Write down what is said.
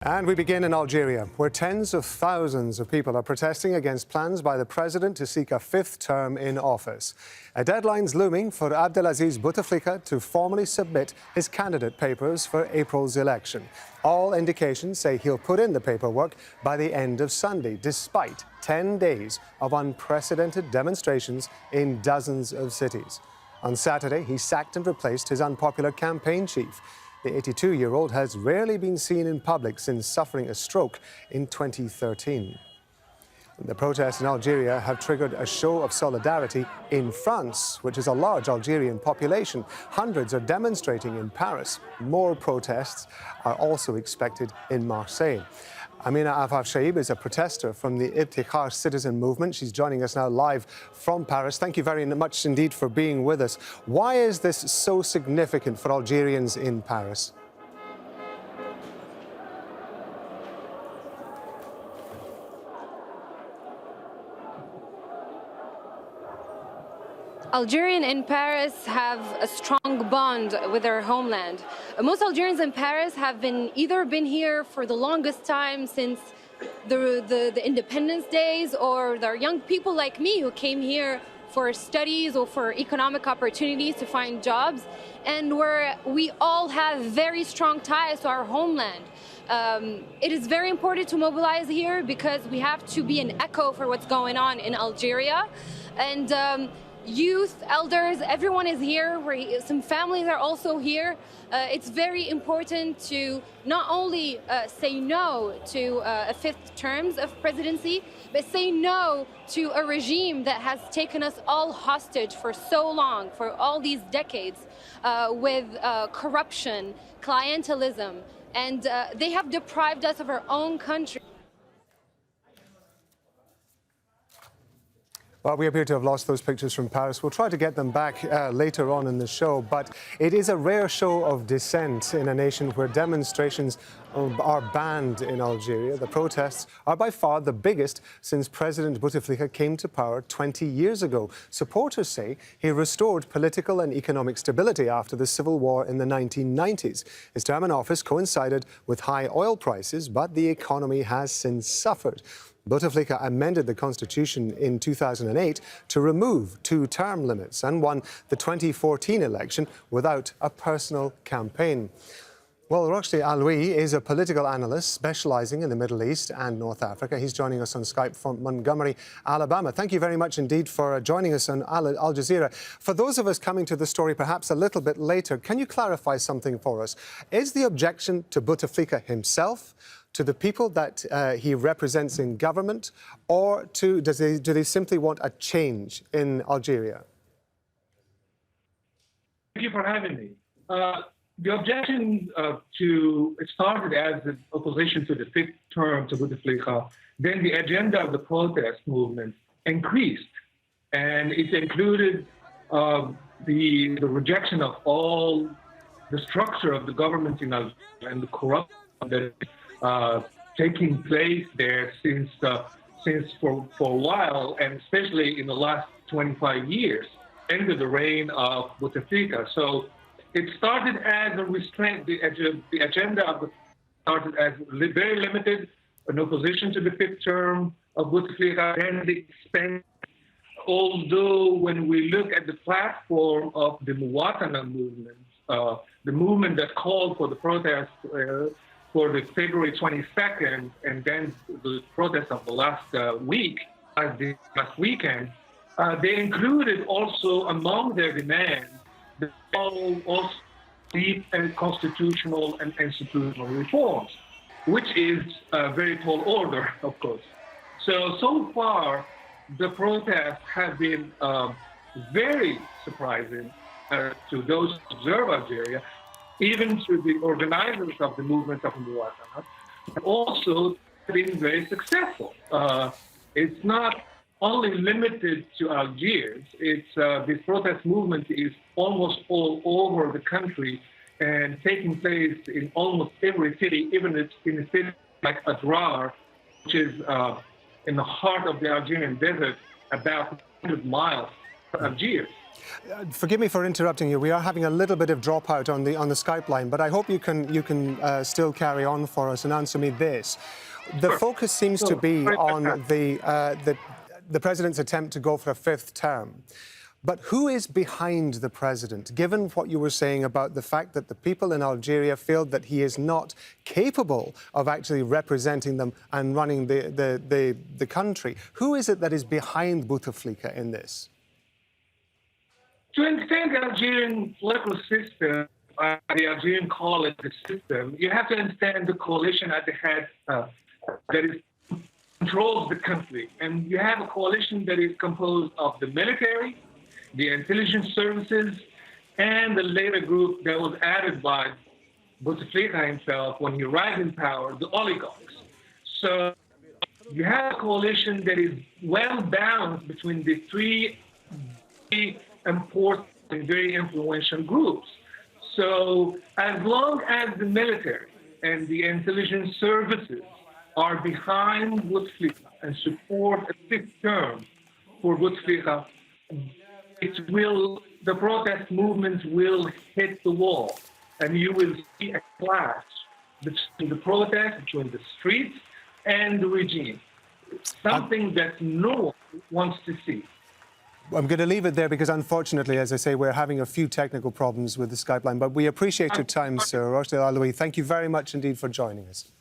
And we begin in Algeria, where tens of thousands of people are protesting against plans by the president to seek a fifth term in office. A deadline's looming for Abdelaziz Bouteflika to formally submit his candidate papers for April's election. All indications say he'll put in the paperwork by the end of Sunday, despite 10 days of unprecedented demonstrations in dozens of cities. On Saturday, he sacked and replaced his unpopular campaign chief. The 82-year-old has rarely been seen in public since suffering a stroke in 2013. The protests in Algeria have triggered a show of solidarity in France, which has a large Algerian population. Hundreds are demonstrating in Paris. More protests are also expected in Marseille. Amina Afaf Chaieb is a protester from the Ibti-kar Citizen Movement. She's joining us now live from Paris. Thank you very much indeed for being with us. Why is this so significant for Algerians in Paris? Algerians in Paris have a strong bond with their homeland. Most Algerians in Paris have either been here for the longest time since the independence days, or they're young people like me who came here for studies or for economic opportunities to find jobs, and where we all have very strong ties to our homeland. It is very important to mobilize here because we have to be an echo for what's going on in Algeria. And youth, elders, everyone is here. Some families are also here. It's very important to not only say no to a fifth term of presidency, but say no to a regime that has taken us all hostage for so long, for all these decades, with corruption, clientelism, and they have deprived us of our own country. Well, we appear to have lost those pictures from Paris. We'll try to get them back later on in the show, but it is a rare show of dissent in a nation where demonstrations are banned in Algeria. The protests are by far the biggest since President Bouteflika came to power 20 years ago. Supporters say he restored political and economic stability after the civil war in the 1990s. His term in office coincided with high oil prices, but the economy has since suffered. Bouteflika amended the constitution in 2008 to remove two-term limits and won the 2014 election without a personal campaign. Well, Rochdi Aloui is a political analyst specializing in the Middle East and North Africa. He's joining us on Skype from Montgomery, Alabama. Thank you very much indeed for joining us on Al Jazeera. For those of us coming to the story perhaps a little bit later, can you clarify something for us? Is the objection to Bouteflika himself, to the people that he represents in government, or do they simply want a change in Algeria? Thank you for having me. The objection it started as an opposition to the fifth term to Bouteflika. Then the agenda of the protest movement increased, and it included the rejection of all the structure of the government in Algeria and the corruption that taking place there since for a while, and especially in the last 25 years, under the reign of Bouteflika. So it started as a restraint. The agenda of the started as very limited, an opposition to the fifth term of Bouteflika, and it expanded. Although when we look at the platform of the Muwatana movement, the movement that called for the protest for the February 22nd, and then the protest of the last last weekend, they included also among their demands also deep and constitutional and institutional reforms, which is a very tall order, of course. So far, the protests have been very surprising to those who observe Algeria, even to the organizers of the movement of Muwatana, and also been very successful. It's not only limited to Algiers. This protest movement is almost all over the country and taking place in almost every city, even in a city like Adrar, which is in the heart of the Algerian desert, about 100 miles Algiers. Forgive me for interrupting you. We are having a little bit of dropout on the Skype line, but I hope you can still carry on for us and answer me this. The focus seems to be on the president's attempt to go for a fifth term. But who is behind the president, given what you were saying about the fact that the people in Algeria feel that he is not capable of actually representing them and running the country? Who is it that is behind Bouteflika in this? To understand the Algerian political system, the Algerian call it the system, you have to understand the coalition at the head controls the country. And you have a coalition that is composed of the military, the intelligence services, and the later group that was added by Bouteflika himself when he arrived in power, the oligarchs. So you have a coalition that is well balanced between the three important and very influential groups. So as long as the military and the intelligence services are behind Bouteflika and support a fifth term for Bouteflika, the protest movements will hit the wall, and you will see a clash between the protest, between the streets and the regime. Something that no one wants to see. I'm going to leave it there because, unfortunately, as I say, we're having a few technical problems with the Skype line. But we appreciate your time, Sir Rochdale Aloui. Thank you very much indeed for joining us.